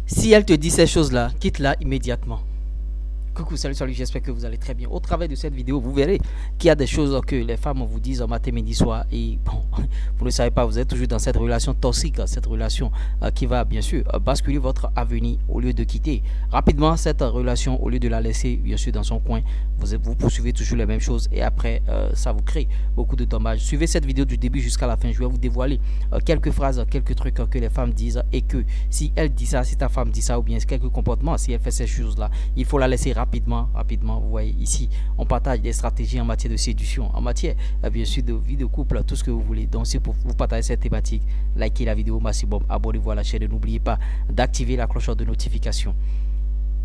Si elle te dit ces choses-là, quitte-la immédiatement. Coucou, salut, salut, j'espère que vous allez très bien. Au travers de cette vidéo, vous verrez qu'il y a des choses que les femmes vous disent matin, midi, soir. Et bon, vous ne savez pas, vous êtes toujours dans cette relation toxique, cette relation qui va bien sûr basculer votre avenir au lieu de quitter rapidement cette relation, au lieu de la laisser bien sûr dans son coin. Vous poursuivez toujours les mêmes choses et après, ça vous crée beaucoup de dommages. Suivez cette vidéo du début jusqu'à la fin. Je vais vous dévoiler quelques phrases, quelques trucs que les femmes disent et que si elle dit ça, si ta femme dit ça ou bien quelques comportements, si elle fait ces choses-là, il faut la laisser rapidement. Vous voyez ici, on partage des stratégies en matière de séduction, en matière bien sûr de vie de couple, tout ce que vous voulez. Donc si pour vous partager cette thématique, likez la vidéo maximum, abonnez-vous à la chaîne et n'oubliez pas d'activer la cloche de notification.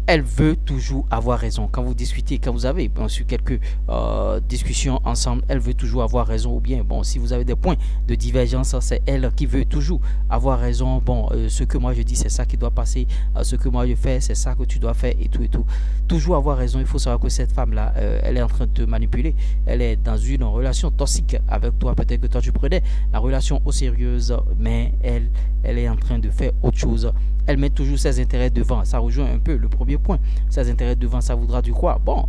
Elle veut toujours avoir raison. Quand vous discutez, quand vous avez bien sûr quelques discussions ensemble, elle veut toujours avoir raison. Ou bien, bon, si vous avez des points de divergence, c'est elle qui veut toujours avoir raison. Bon, ce que moi je dis, c'est ça qui doit passer. Ce que moi je fais, c'est ça que tu dois faire et tout et tout. Toujours avoir raison. Il faut savoir que cette femme-là, elle est en train de te manipuler. Elle est dans une relation toxique avec toi. Peut-être que toi, tu prenais la relation au sérieuse, mais elle est en train de faire autre chose. Elle met toujours ses intérêts devant. Ça rejoint un peu le premier point. Ses intérêts devant, ça voudra dire quoi? Bon,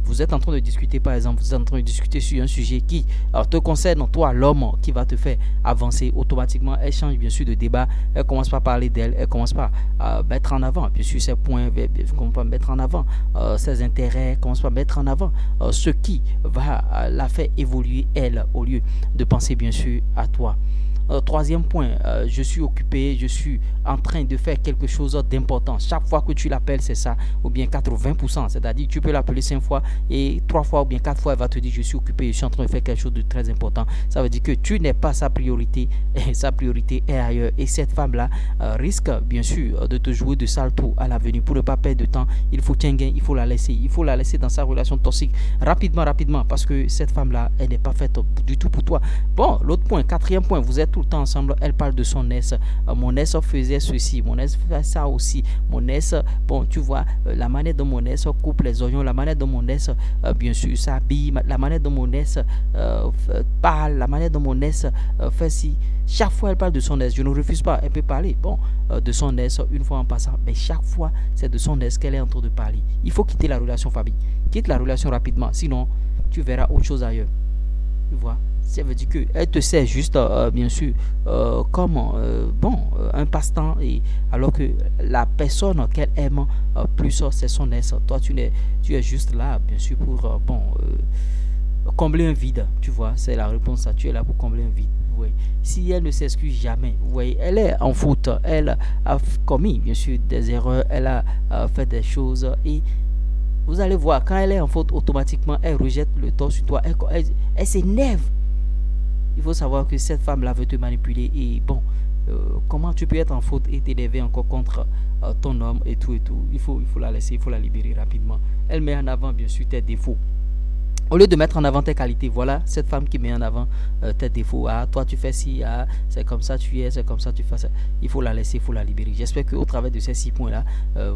vous êtes en train de discuter, par exemple, vous êtes en train de discuter sur un sujet qui te concerne, toi, l'homme, qui va te faire avancer automatiquement. Elle change bien sûr de débat. Elle commence par parler d'elle. Elle commence par mettre en avant, bien sûr, ses points. Elle commence par mettre en avant ses intérêts. Elle commence par mettre en avant ce qui va la faire évoluer, elle, au lieu de penser, bien sûr, à toi. Troisième point, je suis occupé, je suis en train de faire quelque chose d'important. Chaque fois que tu l'appelles, c'est ça, ou bien 80%. C'est-à-dire, tu peux l'appeler 5 fois et 3 fois ou bien 4 fois, elle va te dire, je suis occupé, je suis en train de faire quelque chose de très important. Ça veut dire que tu n'es pas sa priorité, et sa priorité est ailleurs. Et cette femme-là risque, bien sûr, de te jouer de sale tour à l'avenir. Pour ne pas perdre de temps, il faut il faut la laisser. Il faut la laisser dans sa relation toxique rapidement, parce que cette femme-là, elle n'est pas faite du tout pour toi. Bon, l'autre point, quatrième point, vous êtes tout le temps ensemble, elle parle de son ex. Mon ex faisait ceci, mon ex fait ça aussi. Mon ex, bon, tu vois, la manière dont mon ex coupe les oignons, la manière dont mon ex, bien sûr, s'habille, la manière dont mon ex parle, la manière dont mon ex fait ci. Chaque fois, elle parle de son ex. Je ne refuse pas, elle peut parler, bon, de son ex une fois en passant, mais chaque fois, c'est de son ex qu'elle est en train de parler. Il faut quitter la relation, famille. Quitte la relation rapidement, sinon, tu verras autre chose ailleurs. Tu vois, ça veut dire qu'elle te sert juste, bien sûr, comme un passe-temps, et alors que la personne qu'elle aime plus, c'est son ex. Toi, tu es juste là, bien sûr, pour combler un vide. Tu vois, c'est la réponse. Tu es là pour combler un vide. Vous voyez. Si elle ne s'excuse jamais, vous voyez, elle est en faute. Elle a commis, bien sûr, des erreurs. Elle a fait des choses et vous allez voir, quand elle est en faute, automatiquement, elle rejette le tort sur toi. Elle s'énerve. Il faut savoir que cette femme-là veut te manipuler. Et bon, comment tu peux être en faute et t'énerver encore contre ton homme et tout et tout. Il faut la laisser, il faut la libérer rapidement. Elle met en avant, bien sûr, tes défauts. Au lieu de mettre en avant tes qualités, voilà cette femme qui met en avant tes défauts. Ah, toi tu fais ci, ah, c'est comme ça tu es, c'est comme ça tu fais ça. Il faut la laisser, il faut la libérer. J'espère qu'au travers de ces 6 points-là,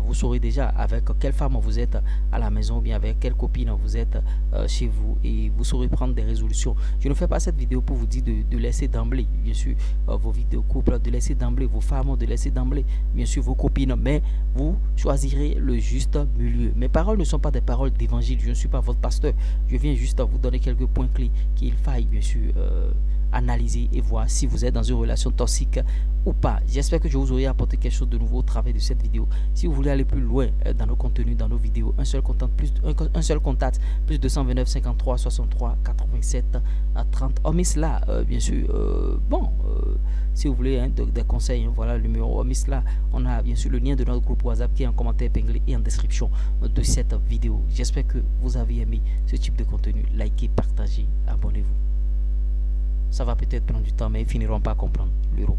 vous saurez déjà avec quelle femme vous êtes à la maison ou bien avec quelle copine vous êtes chez vous et vous saurez prendre des résolutions. Je ne fais pas cette vidéo pour vous dire de laisser d'emblée, bien sûr, vos vies de couple, de laisser d'emblée vos femmes, de laisser d'emblée, bien sûr, vos copines, mais vous choisirez le juste milieu. Mes paroles ne sont pas des paroles d'évangile, je ne suis pas votre pasteur. Je viens juste à vous donner quelques points clés qu'il faille bien sûr analyser et voir si vous êtes dans une relation toxique ou pas. J'espère que je vous aurai apporté quelque chose de nouveau au travers de cette vidéo. Si vous voulez aller plus loin dans nos contenus, dans nos vidéos, un seul contact, plus 229 53 63 87 30. Hormis cela, bien sûr, si vous voulez des conseils, voilà le numéro. Hormis cela, on a bien sûr le lien de notre groupe WhatsApp qui est en commentaire épinglé et en description de cette vidéo. J'espère que vous avez aimé ce type de contenu. Likez, partagez, abonnez-vous. Ça va peut-être prendre du temps, mais ils finiront par comprendre l'euro.